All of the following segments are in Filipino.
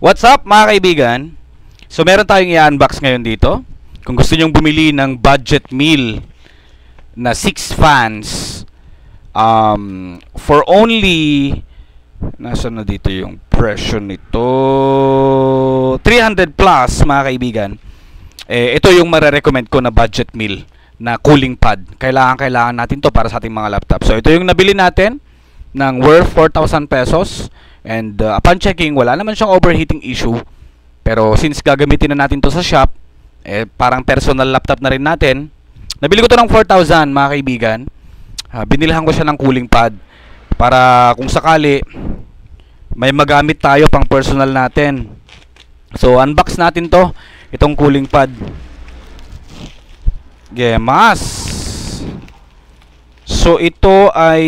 What's up mga kaibigan? So meron tayong i-unbox ngayon dito. Kung gusto nyong bumili ng budget meal na 6 fans for only, nasaan na dito yung presyo nito, 300 plus mga kaibigan. Ito yung marirecommend ko na budget meal na cooling pad. Kailangan natin to para sa ating mga laptop. So ito yung nabili natin ng worth 4,000 pesos. And upon checking, wala naman siyang overheating issue. Pero since gagamitin na natin to sa shop, parang personal laptop na rin natin. Nabili ko to ng 4,000 mga kaibigan. Binilhan ko siya ng cooling pad para kung sakali may magamit tayo pang personal natin. So unbox natin to, itong cooling pad. Gemas. So ito ay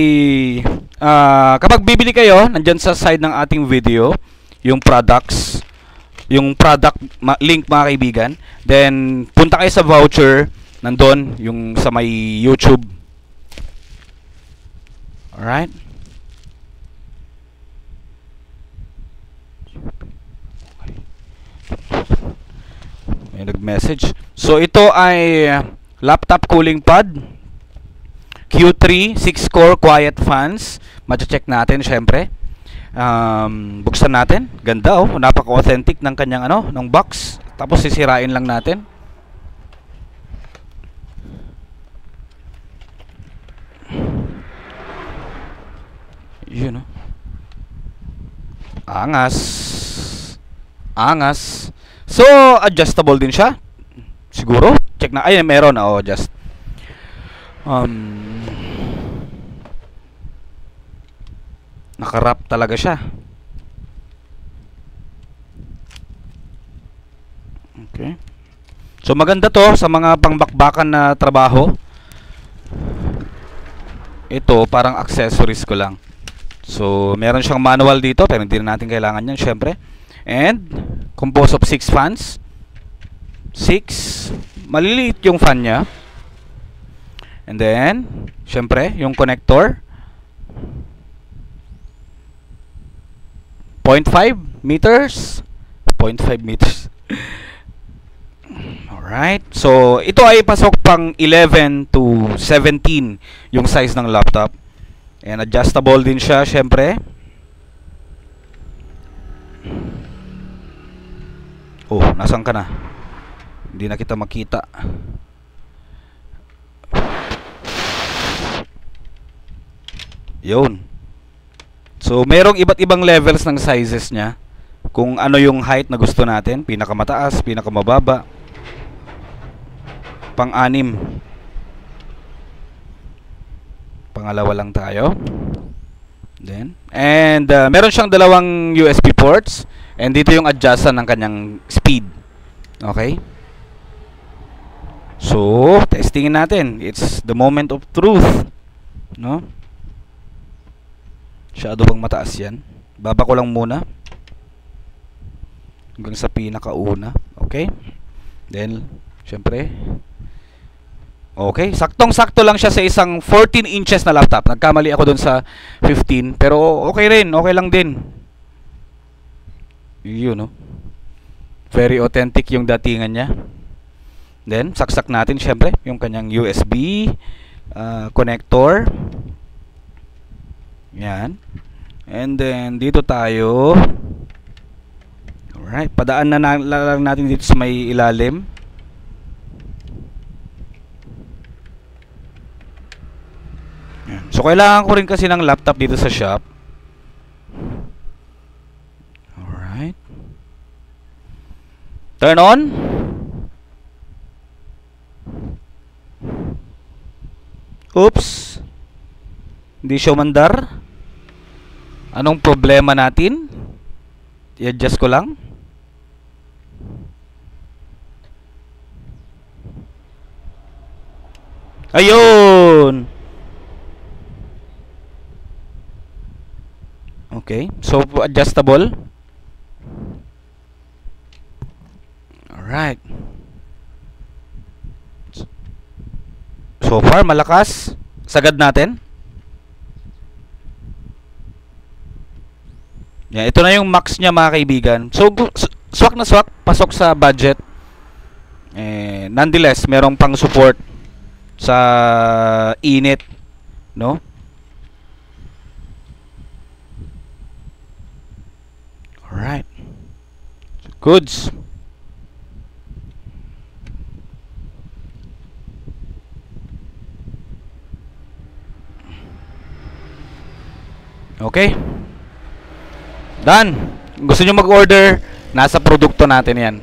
kapag bibili kayo, nandyan sa side ng ating video yung products, yung product link mga kaibigan. Then punta kayo sa voucher, nandun yung sa may YouTube. Alright. May nag-message. So ito ay laptop cooling pad Q3 6-core quiet fans. Mache-check natin syempre. Buksan natin. Ganda oh, napaka-authentic ng kanyang ng box. Tapos sisirain lang natin. Yun oh. Angas. Angas. So, adjustable din siya. Siguro. Check na. Ay, meron. Oh, just nakarap talaga siya. Okay. So maganda to sa mga pangbakbakan na trabaho. Ito parang accessories ko lang. So meron siyang manual dito pero hindi na natin kailangan yan syempre. And composed of 6 fans. 6. Maliliit yung fan niya. And then, syempre, yung connector 0.5 meters 0.5 meters. Alright. So, ito ay pasok pang 11 to 17 yung size ng laptop. And adjustable din siya, syempre. Oh, nasan ka na? Hindi na kita makita. Yun. So, merong iba't ibang levels ng sizes niya. Kung ano yung height na gusto natin. Pinakamataas, pinakamababa. Pang-anim. Pangalawa lang tayo. Then, and meron siyang dalawang USB ports. And dito yung adjustan ng kanyang speed. Okay? So, testingin natin. It's the moment of truth. No? Shadow bang mataas yan? Baba ko lang muna hanggang sa pinakauna. Okay? Then, syempre, okay, saktong-sakto lang siya sa isang 14 inches na laptop. Nagkamali ako dun sa 15, pero okay rin, okay lang din. Yun, no? Very authentic yung datingan niya. Then, saksak natin syempre yung kanyang USB connector. Yan. And then dito tayo. Alright, padaan na lang natin dito sa may ilalim. Yan. So kailangan ko rin kasi ng laptop dito sa shop. Alright. Turn on. Oops. Hindi siya umandar. Anong problema natin? I-adjust ko lang. Ayun. Okay. So, adjustable. Alright. So far, malakas. Sagad natin. Yan, ito na yung max niya mga kaibigan. So, swak na swak, pasok sa budget. Nonetheless, merong pang support sa init, no? Alright. Goods. Okay. Done. Gusto nyo mag-order, nasa produkto natin yan.